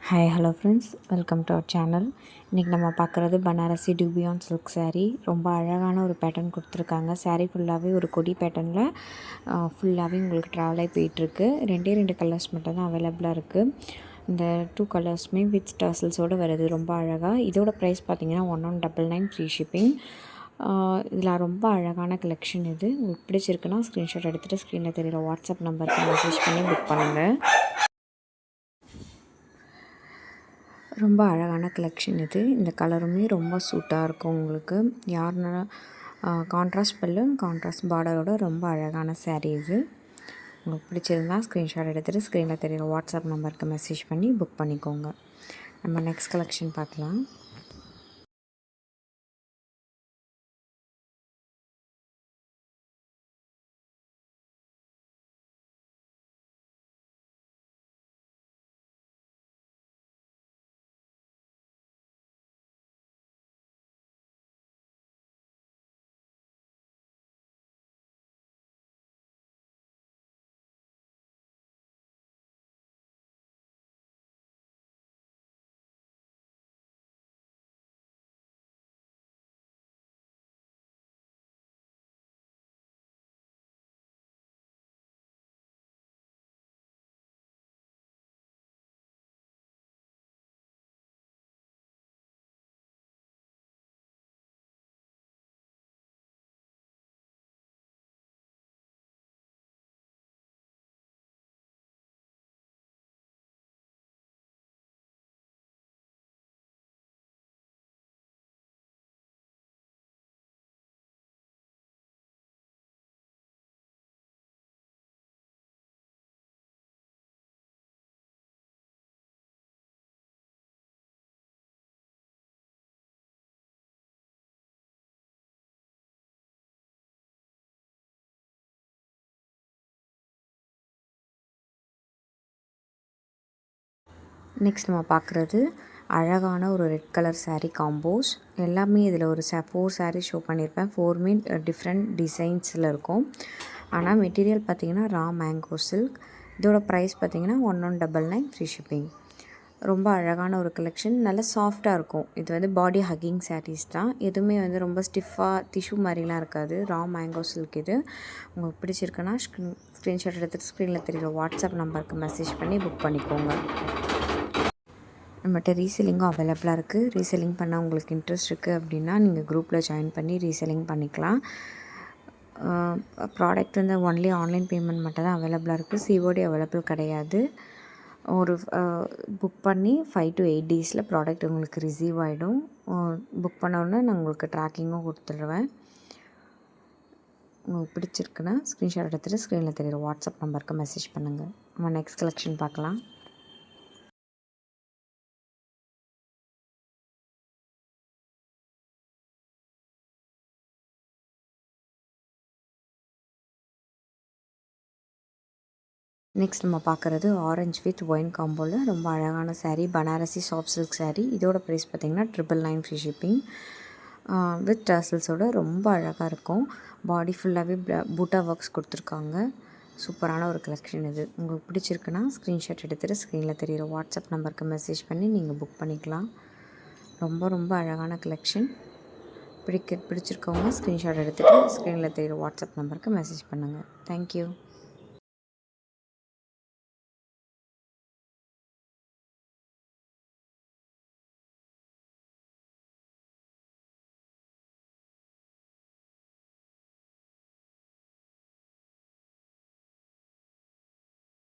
Hi hello friends, welcome to our channel. இன்றைக்கி நம்ம பார்க்குறது பனாரசி டூபியான் சில்க் saree. ரொம்ப அழகான ஒரு பேட்டர்ன் கொடுத்துருக்காங்க. saree ஃபுல்லாகவே ஒரு கொடி பேட்டர்னில் ஃபுல்லாகவே உங்களுக்கு ட்ராவல் ஆகி போயிட்டுருக்கு. ரெண்டு கலர்ஸ் மட்டும் தான் அவைலபிளாக இருக்குது. இந்த 2 கலர்ஸுமே வித் டர்சல்ஸோடு வருது. ரொம்ப அழகாக. இதோட ப்ரைஸ் பார்த்திங்கன்னா 1199 ஃப்ரீ ஷிப்பிங். இதில் ரொம்ப அழகான கலெக்ஷன் இது. உங்களுக்கு பிடிச்சிருக்குன்னா ஸ்க்ரீன்ஷாட் எடுத்துகிட்டு ஸ்க்ரீனில் தெரிகிற வாட்ஸ்அப் நம்பருக்கு மெசேஜ் பண்ணி புக் பண்ணுங்கள். ரொம்ப அழகான கலெக்ஷன் இது. இந்த கலருமே ரொம்ப சூட்டாக இருக்கும் உங்களுக்கு. யாருன்னா கான்ட்ராஸ்ட் பல்லும் கான்ட்ராஸ்ட் பார்டரோட ரொம்ப அழகான saree இது. உங்களுக்கு பிடிச்சிருந்தா ஸ்க்ரீன்ஷாட் எடுத்துகிட்டு ஸ்க்ரீனில் தெரியுற வாட்ஸ்அப் நம்பருக்கு மெசேஜ் பண்ணி புக் பண்ணிக்கோங்க. நம்ம நெக்ஸ்ட் கலெக்ஷன் பார்க்கலாம். நெக்ஸ்ட் நம்ம பார்க்குறது அழகான ஒரு ரெட் கலர் saree காம்போஸ். எல்லாமே இதில் ஒரு 4 saree ஷோ பண்ணியிருப்பேன். 4மே டிஃப்ரெண்ட் டிசைன்ஸில் இருக்கும். ஆனால் மெட்டீரியல் பார்த்திங்கன்னா ரா மேங்கோ சில்க். இதோட ப்ரைஸ் பார்த்திங்கன்னா 1199 ஃப்ரீ ஷிப்பிங். ரொம்ப அழகான ஒரு கலெக்ஷன். நல்லா சாஃப்டாக இருக்கும். இது வந்து பாடி ஹக்கிங் sarees தான். எதுவுமே வந்து ரொம்ப ஸ்டிஃபாக டிஷ்யூ மாதிரிலாம் இருக்காது. ரா மேங்கோ சில்க் இது. உங்களுக்கு பிடிச்சிருக்குன்னா ஸ்க்ரீன்ஷாட் எடுத்துகிட்டு ஸ்க்ரீனில் தெரியுற வாட்ஸ்அப் நம்பருக்கு மெசேஜ் பண்ணி புக் பண்ணிக்கோங்க. நம்மகிட்ட ரீசெல்லிங்கும் அவைலபிளாக இருக்குது. ரீசெல்லிங் பண்ண உங்களுக்கு இன்ட்ரெஸ்ட் இருக்குது அப்படின்னா நீங்கள் குரூப்பில் ஜாயின் பண்ணி ரீசெல்லிங் பண்ணிக்கலாம். ப்ராடக்ட் வந்து ஒன்லி ஆன்லைன் பேமெண்ட் மட்டும் தான் அவைலபிளாக இருக்குது. சிஓடி அவைலபிள் கிடையாது. ஒரு புக் பண்ணி 5 to 8 days ப்ராடக்ட் உங்களுக்கு ரிசீவ் ஆகிடும். புக் பண்ணோன்னே நான் உங்களுக்கு ட்ராக்கிங்கும் கொடுத்துடுவேன். உங்களுக்கு பிடிச்சிருக்குன்னா ஸ்க்ரீன்ஷாட் எடுத்துகிட்டு ஸ்க்ரீனில் தெரியுற வாட்ஸ்அப் நம்பருக்கு மெசேஜ் பண்ணுங்கள். நம்ம நெக்ஸ்ட் கலெக்ஷன் பார்க்கலாம். நெக்ஸ்ட் நம்ம பார்க்குறது ஆரஞ்ச் வித் ஒயின் காம்போவில் ரொம்ப அழகான saree. Banarasi soft silk saree. இதோட ப்ரைஸ் பார்த்திங்கன்னா 999 ஃப்ரீ ஷிப்பிங் வித் டர்சல்ஸோட ரொம்ப அழகாக இருக்கும். பாடி ஃபுல்லாகவே பூட்டா ஒர்க்ஸ் கொடுத்துருக்காங்க. சூப்பரான ஒரு கலெக்ஷன் இது. உங்களுக்கு பிடிச்சிருக்குன்னா ஸ்க்ரீன்ஷாட் எடுத்துகிட்டு ஸ்க்ரீனில் தெரியுற வாட்ஸ்அப் நம்பருக்கு மெசேஜ் பண்ணி நீங்கள் புக் பண்ணிக்கலாம். ரொம்ப அழகான கலெக்ஷன். பிடிச்சிருக்கவங்க ஸ்க்ரீன்ஷாட் எடுத்துகிட்டு ஸ்க்ரீனில் தெரியுற வாட்ஸ்அப் நம்பருக்கு மெசேஜ் பண்ணுங்கள். தேங்க்யூ.